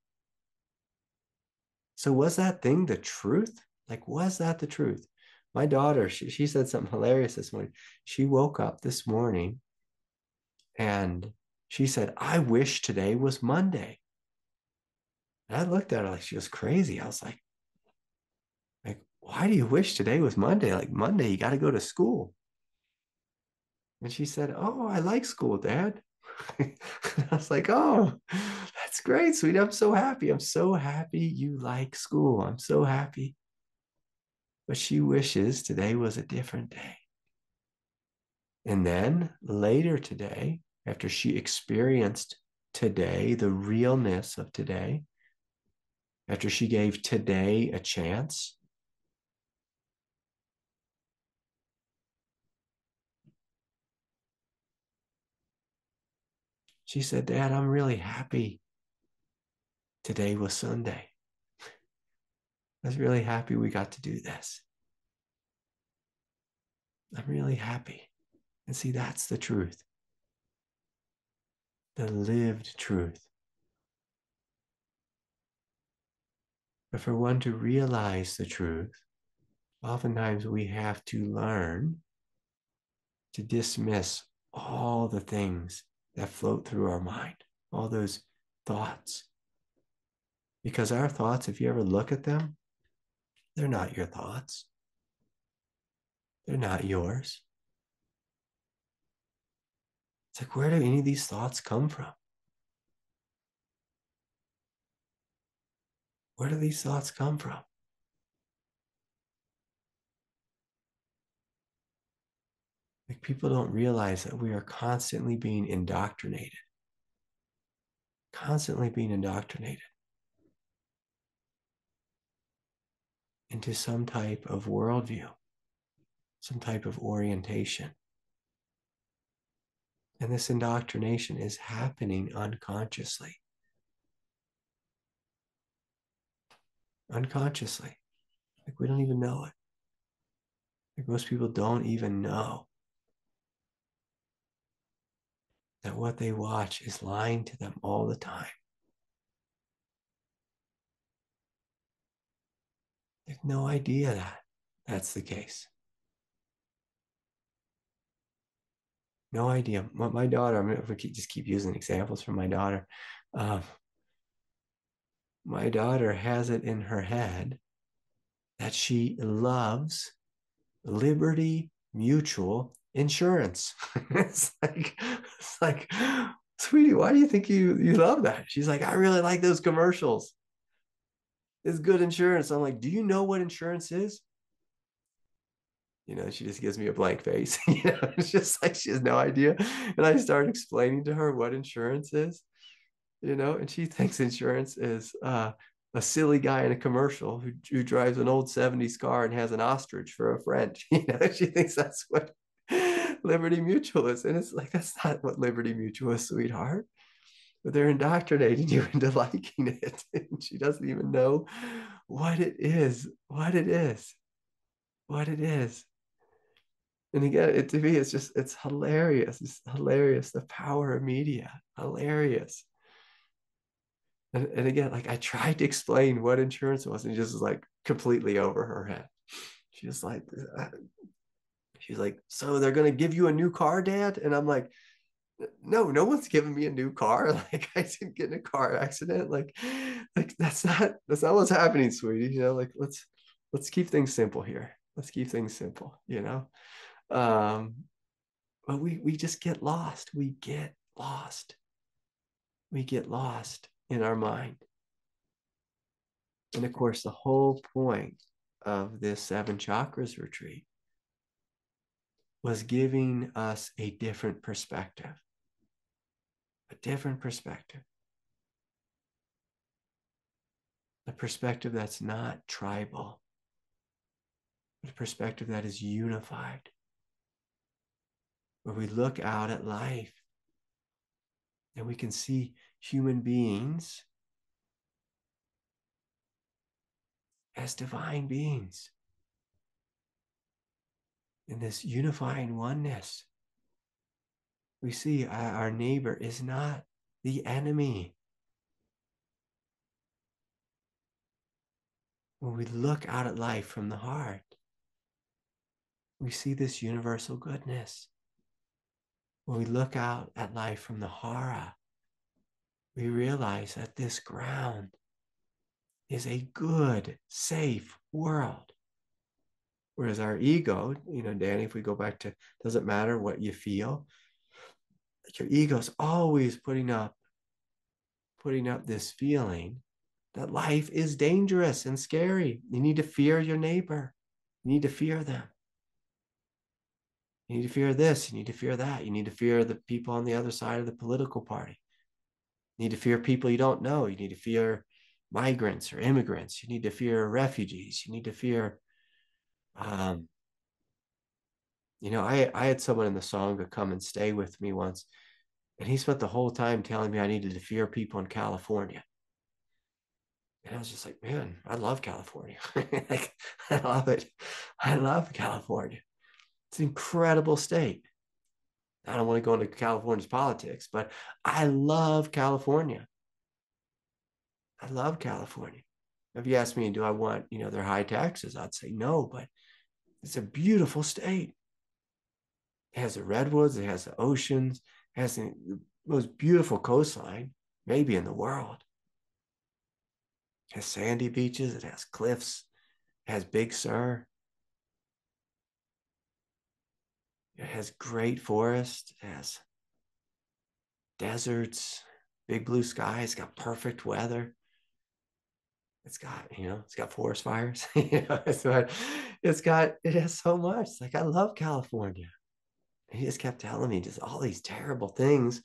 So was that thing the truth? Like, was that the truth? My daughter, she said something hilarious this morning. She woke up this morning and she said, I wish today was Monday. And I looked at her like she was crazy. I was like, why do you wish today was Monday? Like Monday, you got to go to school. And she said, oh, I like school, Dad. I was like, oh, that's great, sweet. I'm so happy. I'm so happy you like school. I'm so happy. But she wishes today was a different day. And then later today, after she experienced today, the realness of today, after she gave today a chance, she said, Dad, I'm really happy today was Sunday. I was really happy we got to do this. I'm really happy. And see, that's the truth, the lived truth. But for one to realize the truth, oftentimes we have to learn to dismiss all the things that float through our mind, all those thoughts. Because our thoughts, if you ever look at them, they're not your thoughts. They're not yours. It's like, where do any of these thoughts come from? Where do these thoughts come from? Like, people don't realize that we are constantly being indoctrinated, constantly being indoctrinated into some type of worldview, some type of orientation. And this indoctrination is happening unconsciously. Unconsciously. Like, we don't even know it. Like, most people don't even know that what they watch is lying to them all the time. They have no idea that that's the case. No idea. My daughter, I mean, if we just keep using examples from my daughter, uh, my daughter has it in her head that she loves Liberty Mutual Insurance. it's like, sweetie, why do you think you love that? She's like, I really like those commercials. It's good insurance. I'm like, do you know what insurance is? She just gives me a blank face. It's just like she has no idea. And I start explaining to her what insurance is, and she thinks insurance is a silly guy in a commercial who drives an old 70s car and has an ostrich for a friend. She thinks that's what Liberty Mutual is. And it's like, that's not what Liberty Mutual is, sweetheart. But they're indoctrinating you into liking it. And she doesn't even know what it is, what it is, what it is. And again, to me, it's hilarious. It's hilarious. The power of media, hilarious. And again, like, I tried to explain what insurance was, and just was like completely over her head. She was like, she's like, so they're gonna give you a new car, Dad? And I'm like, no one's giving me a new car. Like, I didn't get in a car accident. Like that's not what's happening, sweetie. Like, let's keep things simple here. Let's keep things simple. Um, but we just get lost. We get lost. We get lost in our mind. And of course, the whole point of this 7 chakras retreat was giving us a different perspective, a different perspective, a perspective that's not tribal, but a perspective that is unified, where we look out at life and we can see human beings as divine beings in this unifying oneness. We see our neighbor is not the enemy. When we look out at life from the heart, we see this universal goodness. When we look out at life from the hara, we realize that this ground is a good, safe world. Whereas our ego, Danny, if we go back to, doesn't matter what you feel, your ego's always putting up this feeling that life is dangerous and scary. You need to fear your neighbor. You need to fear them. You need to fear this. You need to fear that. You need to fear the people on the other side of the political party. You need to fear people you don't know. You need to fear migrants or immigrants. You need to fear refugees. You need to fear, I had someone in the Sangha come and stay with me once, and he spent the whole time telling me I needed to fear people in California. And I was just like, man, I love California. Like, I love it. I love California. It's an incredible state. I don't want to go into California's politics, but I love California. I love California. If you ask me, do I want, their high taxes? I'd say no, but it's a beautiful state. It has the redwoods, it has the oceans, it has the most beautiful coastline, maybe in the world. It has sandy beaches, it has cliffs, it has Big Sur. It has great forests, it has deserts, big blue skies, it's got perfect weather. It's got forest fires. It has so much. Like, I love California. He just kept telling me just all these terrible things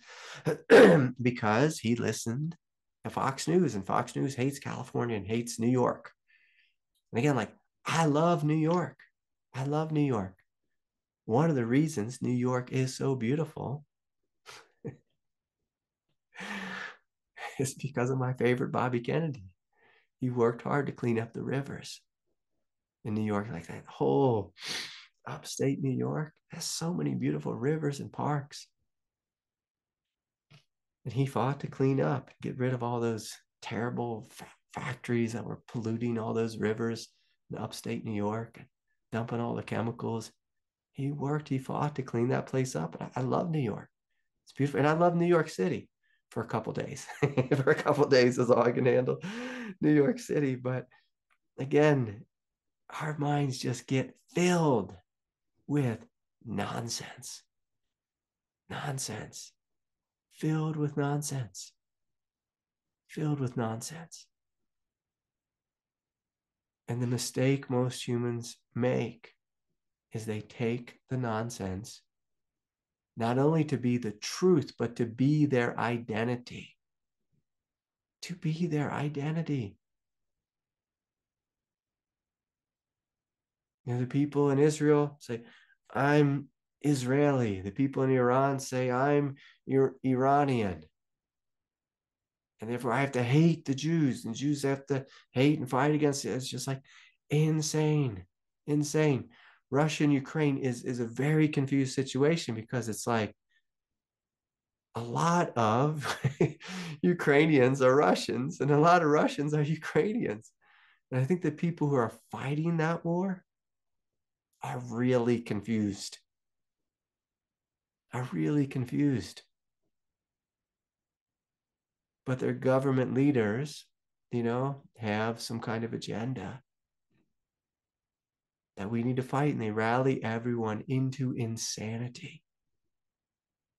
because he listened to Fox News, and Fox News hates California and hates New York. And again, like, I love New York. I love New York. One of the reasons New York is so beautiful is because of my favorite Bobby Kennedy. He worked hard to clean up the rivers in New York. Like, that whole upstate New York has so many beautiful rivers and parks. And he fought to clean up, get rid of all those terrible factories that were polluting all those rivers in upstate New York and dumping all the chemicals. He fought to clean that place up. And I love New York. It's beautiful. And I love New York City for a couple days. For a couple days is all I can handle. New York City. But again, our minds just get filled with nonsense. Nonsense. Filled with nonsense. Filled with nonsense. And the mistake most humans make is they take the nonsense not only to be the truth, but to be their identity. To be their identity. The people in Israel say, I'm Israeli. The people in Iran say, I'm Iranian. And therefore I have to hate the Jews, and Jews have to hate and fight against it. It's just like insane, insane. Russia and Ukraine is a very confused situation, because it's like a lot of Ukrainians are Russians and a lot of Russians are Ukrainians. And I think the people who are fighting that war are really confused. Are really confused. But their government leaders, have some kind of agenda that we need to fight, and they rally everyone into insanity.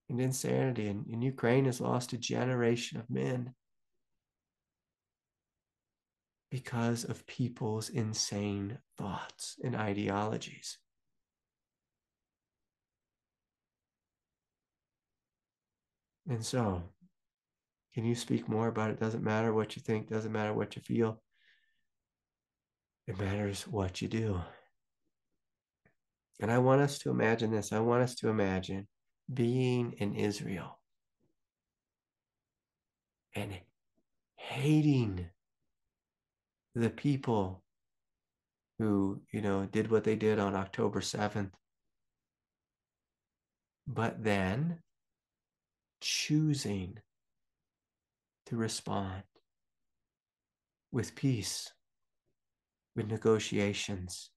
And insanity. And Ukraine has lost a generation of men because of people's insane thoughts and ideologies. And so, can you speak more about it? Doesn't matter what you think, doesn't matter what you feel. It matters what you do. And I want us to imagine this. I want us to imagine being in Israel and hating the people who, did what they did on October 7th, but then choosing to respond with peace, with negotiations,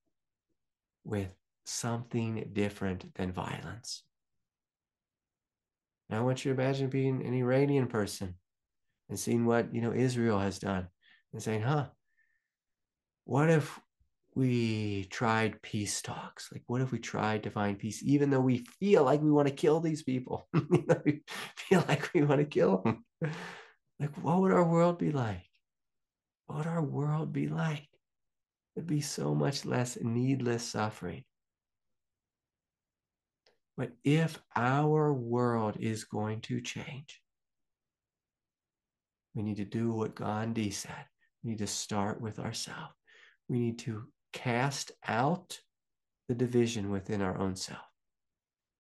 with something different than violence. And I want you to imagine being an Iranian person and seeing what, Israel has done, and saying, what if we tried peace talks? Like, what if we tried to find peace, even though we feel like we want to kill these people? We feel like we want to kill them. Like, what would our world be like? What would our world be like? It'd be so much less needless suffering. But if our world is going to change, we need to do what Gandhi said. We need to start with ourselves. We need to cast out the division within our own self.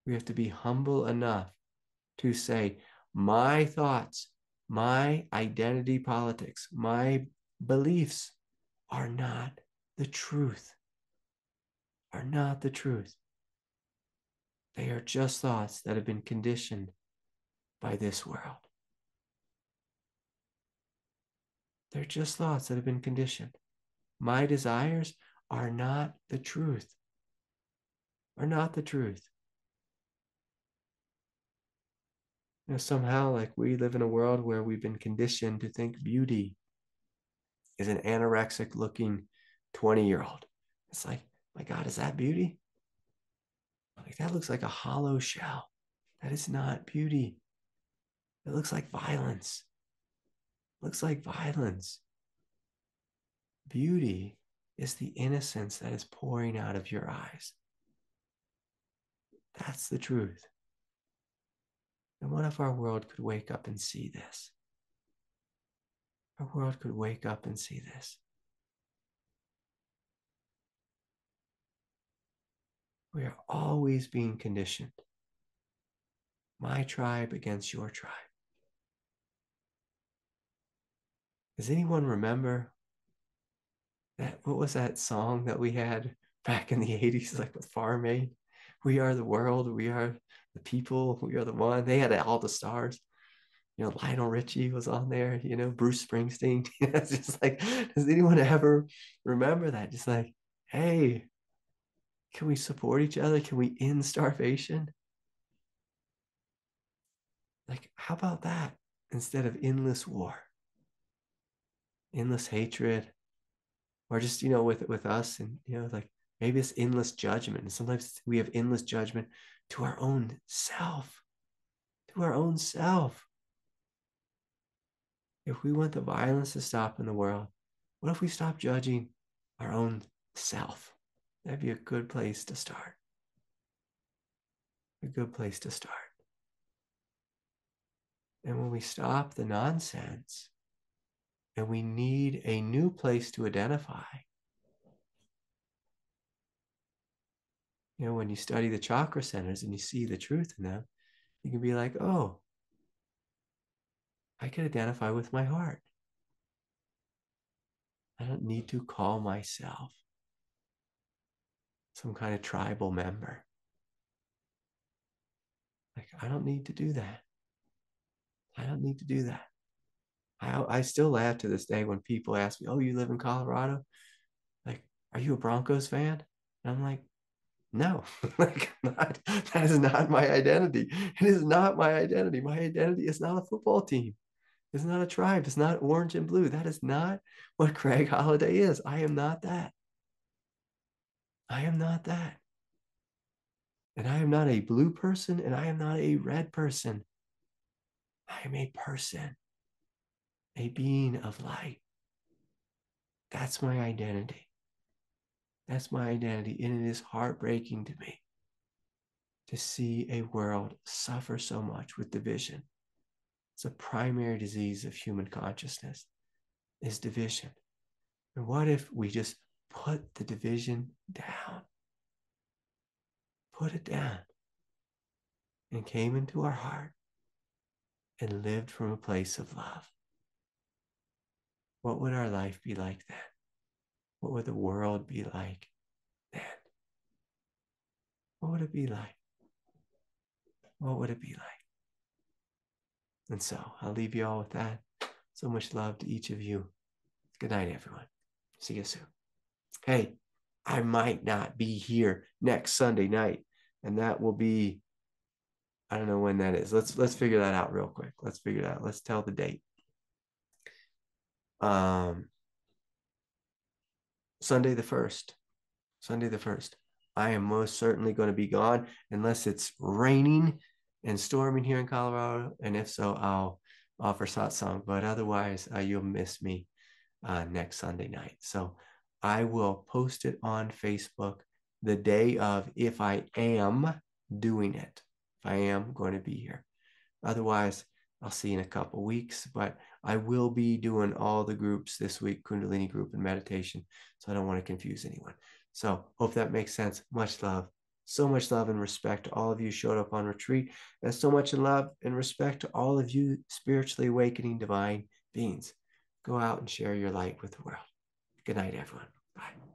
We have to be humble enough to say, my thoughts, my identity politics, my beliefs are not the truth. Are not the truth. They are just thoughts that have been conditioned by this world. They're just thoughts that have been conditioned. My desires are not the truth. Are not the truth. Somehow, like, we live in a world where we've been conditioned to think beauty is an anorexic looking 20-year-old. It's like, my God, is that beauty? Like, Like that looks like a hollow shell. That is not beauty. It looks like violence. It looks like violence. Beauty is the innocence that is pouring out of your eyes. That's the truth. And what if our world could wake up and see this? Our world could wake up and see this. We are always being conditioned. My tribe against your tribe. Does anyone remember that? What was that song that we had back in the 80s, like with Farm Aid? We are the world, we are the people, we are the one. They had all the stars. Lionel Richie was on there, Bruce Springsteen. It's just like, does anyone ever remember that? Just like, hey, can we support each other? Can we end starvation? Like, how about that instead of endless war, endless hatred, or just, with us and, like maybe it's endless judgment. And sometimes we have endless judgment to our own self, to our own self. If we want the violence to stop in the world, what if we stop judging our own self? That'd be a good place to start. A good place to start. And when we stop the nonsense and we need a new place to identify, when you study the chakra centers and you see the truth in them, you can be like, oh, I can identify with my heart. I don't need to call myself some kind of tribal member. Like, I don't need to do that. I don't need to do that. I still laugh to this day when people ask me, oh, you live in Colorado? Like, are you a Broncos fan? And I'm like, no, like that is not my identity. It is not my identity. My identity is not a football team. It's not a tribe. It's not orange and blue. That is not what Craig Holliday is. I am not that. I am not that. And I am not a blue person and I am not a red person. I am a person, a being of light. That's my identity. That's my identity. And it is heartbreaking to me to see a world suffer so much with division. It's a primary disease of human consciousness, is division. And what if we just put the division down? Put it down. And came into our heart and lived from a place of love. What would our life be like then? What would the world be like then? What would it be like? What would it be like? And so I'll leave you all with that. So much love to each of you. Good night, everyone. See you soon. Hey, I might not be here next Sunday night, and that will be, I don't know when that is. Let's figure that out real quick. Let's figure it out. Let's tell the date. Sunday the 1st. Sunday the 1st. I am most certainly going to be gone unless it's raining and storming here in Colorado. And if so, I'll offer satsang. But otherwise, you'll miss me next Sunday night. So I will post it on Facebook the day of, if I am doing it, if I am going to be here. Otherwise, I'll see you in a couple weeks, but I will be doing all the groups this week, Kundalini group and meditation. So I don't want to confuse anyone. So hope that makes sense. Much love. So much love and respect to all of you who showed up on retreat, and so much in love and respect to all of you spiritually awakening divine beings. Go out and share your light with the world. Good night, everyone. Bye.